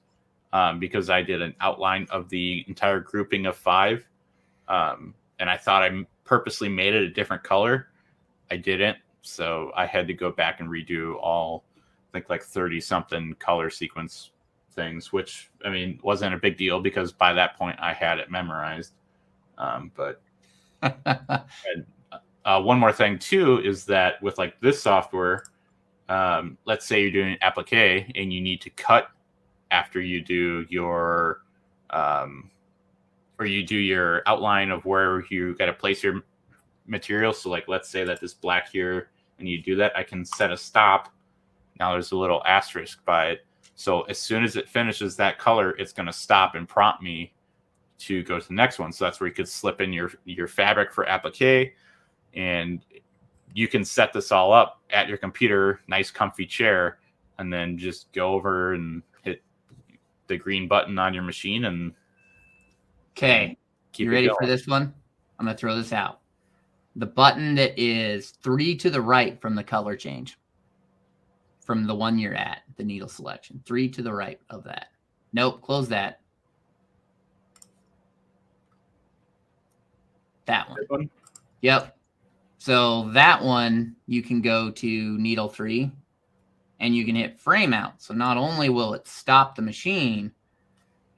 because I did an outline of the entire grouping of 5. And I thought I purposely made it a different color. I didn't. So I had to go back and redo all, I think like 30 something color sequence things, which I mean, wasn't a big deal because by that point I had it memorized. But and, one more thing too is that with like this software, let's say you're doing an applique and you need to cut after you do your or you do your outline of where you got to place your material. So like, let's say that this black here, and you do that, I can set a stop. Now there's a little asterisk by it. So as soon as it finishes that color, it's going to stop and prompt me to go to the next one. So that's where you could slip in your fabric for applique, and you can set this all up at your computer, nice comfy chair, and then just go over and hit the green button on your machine. And okay, you ready for this one? I'm going to throw this out. The button that is 3 to the right from the color change, from the one you're at, the needle selection, 3 to the right of that. Nope, close that. That one. This one? Yep. So that one, you can go to needle 3 and you can hit frame out. So not only will it stop the machine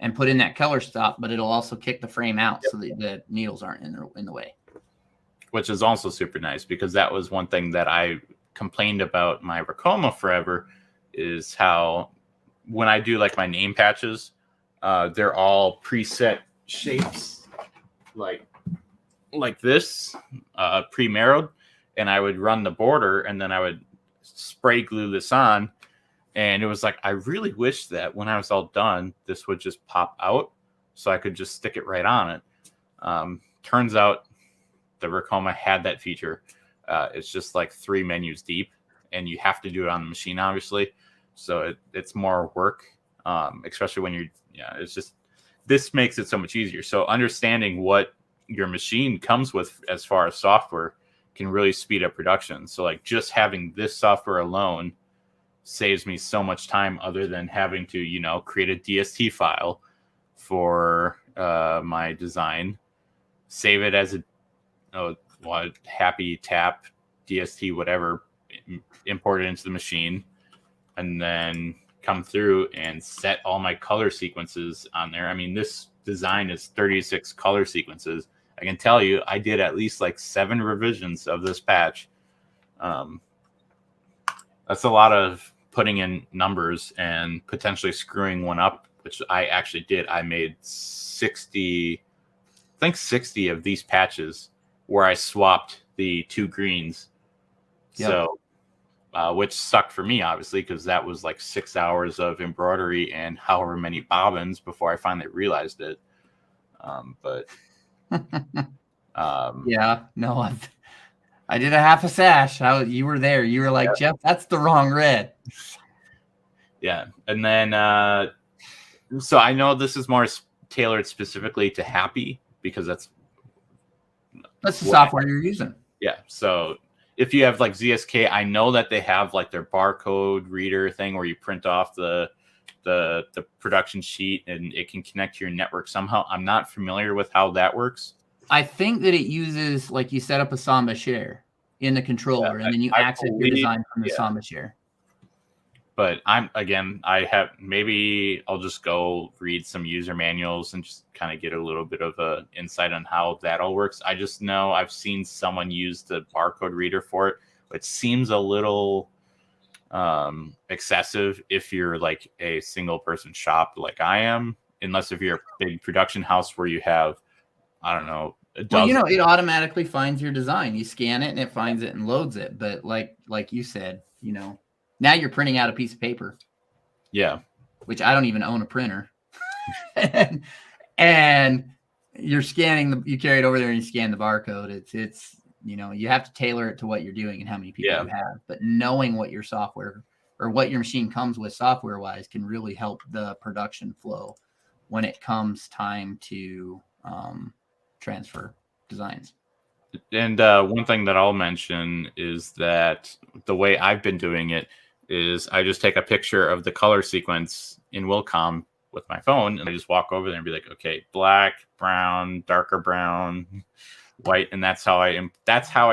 and put in that color stop, but it'll also kick the frame out so that the needles aren't in the way. Which is also super nice, because that was one thing that I complained about my Wilcom forever, is how when I do like my name patches, they're all preset shapes like this, pre-marrowed, and I would run the border and then I would spray glue this on, and it was like, I really wish that when I was all done, this would just pop out so I could just stick it right on it. Turns out the Wilcom had that feature. It's just like 3 menus deep, and you have to do it on the machine, obviously. So it's more work, especially when it's just, this makes it so much easier. So understanding what your machine comes with as far as software can really speed up production. So like just having this software alone saves me so much time, other than having to, create a DST file for my design, save it as happy tap DST, whatever, import it into the machine, and then come through and set all my color sequences on there. I mean, this design is 36 color sequences. I can tell you, I did at least like 7 revisions of this patch. That's a lot of putting in numbers and potentially screwing one up, which I actually did. I made 60 of these patches where I swapped the 2 greens. Yep. So, which sucked for me, obviously, because that was like 6 hours of embroidery and however many bobbins before I finally realized it. But yeah, no, I did a half a sash. You were there. You were like, Jeff, that's the wrong red. Yeah. And then, so I know this is more tailored specifically to Happy, because that's the software you're using. Yeah. So if you have like ZSK, I know that they have like their barcode reader thing where you print off the production sheet and it can connect to your network somehow. I'm not familiar with how that works. I think that it uses, like, you set up a Samba share in the controller, and then you access your design from the Samba share. But maybe I'll just go read some user manuals and just kind of get a little bit of a insight on how that all works. I just know I've seen someone use the barcode reader for it, which seems a little excessive if you're like a single person shop like I am, unless if you're a big production house where you have, I don't know, well, it automatically finds your design. You scan it and it finds it and loads it. But like you said, now you're printing out a piece of paper. Yeah. Which I don't even own a printer. and you're scanning you carry it over there and you scan the barcode. It's you have to tailor it to what you're doing and how many people you have. But knowing what your software or what your machine comes with software wise can really help the production flow when it comes time to transfer designs. And one thing that I'll mention is that the way I've been doing it is I just take a picture of the color sequence in Wilcom with my phone, and I just walk over there and be like, okay, black, brown, darker brown, white, and that's how I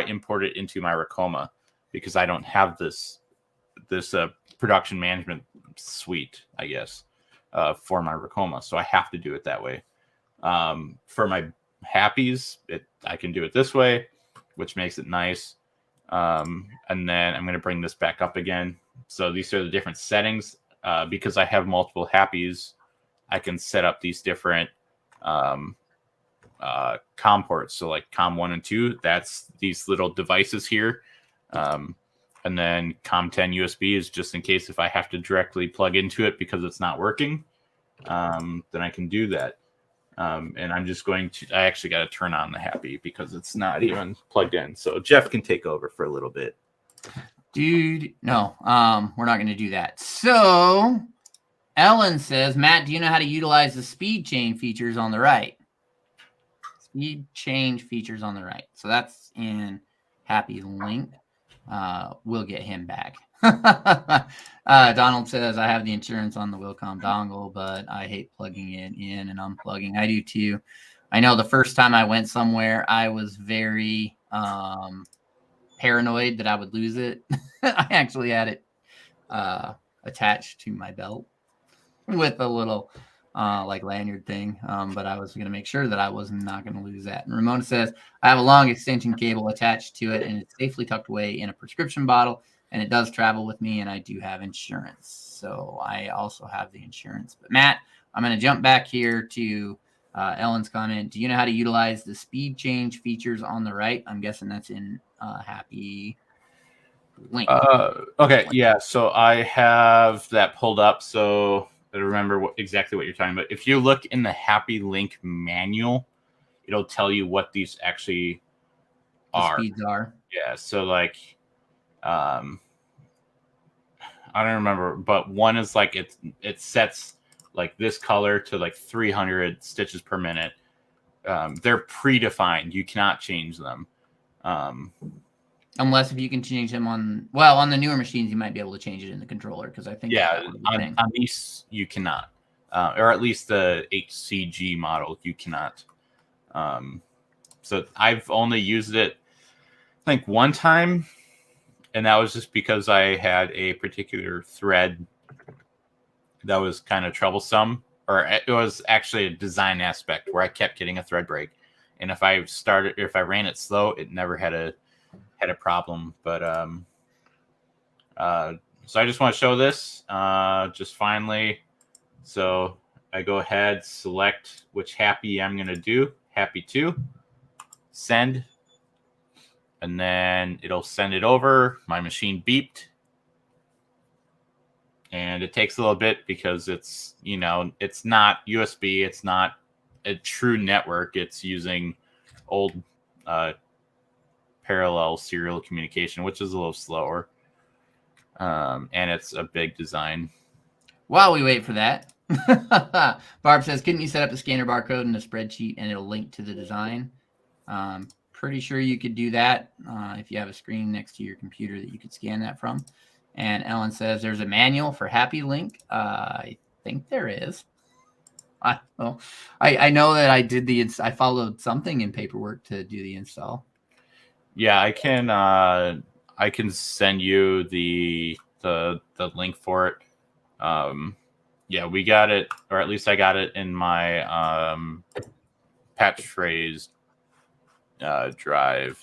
import it into my Wilcom, because I don't have this production management suite, I guess, for my Wilcom, so I have to do it that way. For my Happies, I can do it this way, which makes it nice. And then I'm going to bring this back up again. So these are the different settings. Because I have multiple Happies, I can set up these different COM ports. So like COM 1 and 2, that's these little devices here. And then COM 10 USB is just in case if I have to directly plug into it because it's not working, then I can do that. And I'm just I actually got to turn on the Happy because it's not even plugged in. So Jeff can take over for a little bit. Dude, no, we're not going to do that. So Ellen says, Matt, do you know how to utilize the speed change features on the right? Speed change features on the right. So that's in Happy's link. We'll get him back. Donald says, I have the insurance on the Wilcom dongle, but I hate plugging it in and unplugging. I do too. I know the first time I went somewhere, I was very paranoid that I would lose it. I actually had it attached to my belt with a little like lanyard thing, but I was going to make sure that I was not going to lose that. And Ramona says, I have a long extension cable attached to it, and it's safely tucked away in a prescription bottle, and it does travel with me, and I do have insurance. So I also have the insurance. But Matt, I'm going to jump back here to Ellen's comment. Do you know how to utilize the speed change features on the right? I'm guessing that's in Happy Link. Okay, yeah. So I have that pulled up. So I remember exactly what you're talking about. If you look in the Happy Link manual, it'll tell you what these actually are. Speeds are. Yeah. So like, I don't remember, but one is like it sets like this color to like 300 stitches per minute. They're predefined. You cannot change them. Unless if you can change them on the newer machines, you might be able to change it in the controller, because I think on these you cannot, or at least the HCG model you cannot. So I've only used it, I think, one time, and that was just because I had a particular thread that was kind of troublesome, or it was actually a design aspect where I kept getting a thread break, and if I ran it slow, it never had a problem. But so I just want to show this just finally. So I go ahead, select which Happy I'm going to do, Happy 2, send, and then it'll send it over. My machine beeped, and it takes a little bit because it's not USB, it's not a true network, it's using old parallel serial communication, which is a little slower, and it's a big design. While we wait for that, Barb says, couldn't you set up a scanner barcode in a spreadsheet and it'll link to the design? Pretty sure you could do that if you have a screen next to your computer that you could scan that from. And Ellen says there's a manual for Happy Link. I think there is. I know that I followed something in paperwork to do the install. Yeah, I can send you the link for it. Yeah, we got it, or at least I got it in my Patchphrase drive.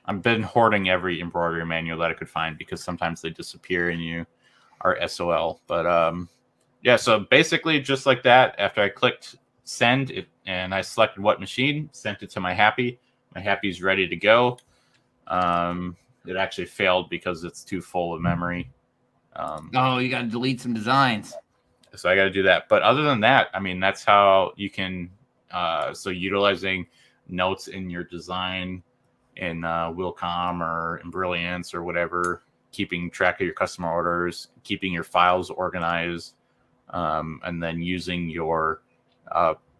I've been hoarding every embroidery manual that I could find because sometimes they disappear and you are SOL. But yeah, so basically just like that, after I clicked send it and I selected what machine, sent it to my Happy. My Happy's ready to go. It actually failed because it's too full of memory. You got to delete some designs. So I got to do that. But other than that, I mean, that's how you can. So utilizing notes in your design in Wilcom or Embroidery or whatever, keeping track of your customer orders, keeping your files organized, and then using your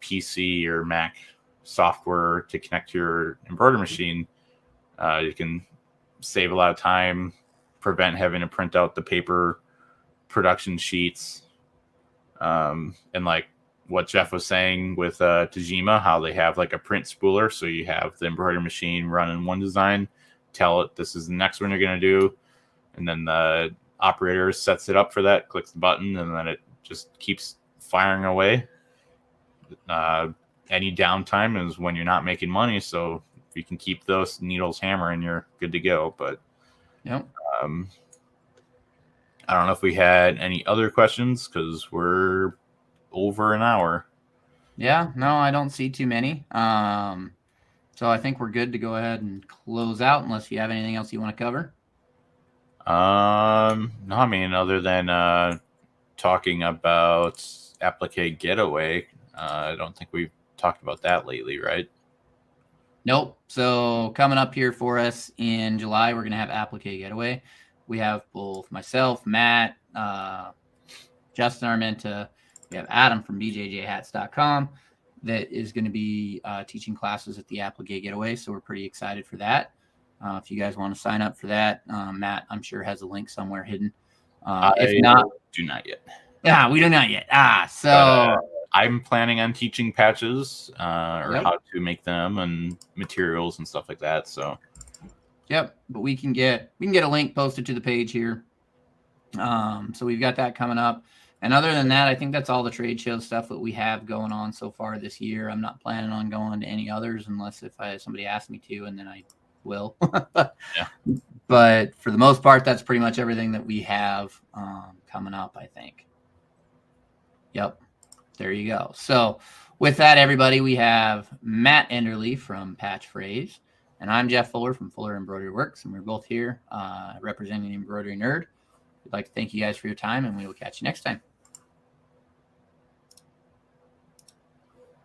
PC or Mac software to connect to your embroidery machine. You can save a lot of time, prevent having to print out the paper production sheets, and like what Jeff was saying with Tajima, how they have like a print spooler, so you have the embroidery machine running one design, tell it this is the next one you're going to do, and then the operator sets it up for that, clicks the button, and then it just keeps firing away. Any downtime is when you're not making money, so if you can keep those needles hammering, you're good to go. But yep. I don't know if we had any other questions because we're over an hour. Yeah, no, I don't see too many. So I think we're good to go ahead and close out unless you have anything else you want to cover. No, I mean, other than talking about Applique Getaway, I don't think we've talked about that lately, right? Nope. So coming up here for us in July, we're going to have Applique Getaway. We have both myself, Matt, Justin Armenta. We have Adam from bjjhats.com that is going to be teaching classes at the Applique Getaway. So we're pretty excited for that. If you guys want to sign up for that, Matt, I'm sure has a link somewhere hidden. If not, do not yet. Yeah, we do not yet. So I'm planning on teaching patches or Yep. how to make them and materials and stuff like that. So, yep, but we can get a link posted to the page here. So we've got that coming up. And other than that, I think that's all the trade show stuff that we have going on so far this year. I'm not planning on going to any others unless if somebody asks me to, and then I will. Yeah. But for the most part, that's pretty much everything that we have coming up, I think. Yep. There you go. So with that, everybody, we have Matt Enderly from Patch Phrase, and I'm Jeff Fuller from Fuller Embroidery Works, and we're both here representing Embroidery Nerd. We'd like to thank you guys for your time, and we will catch you next time.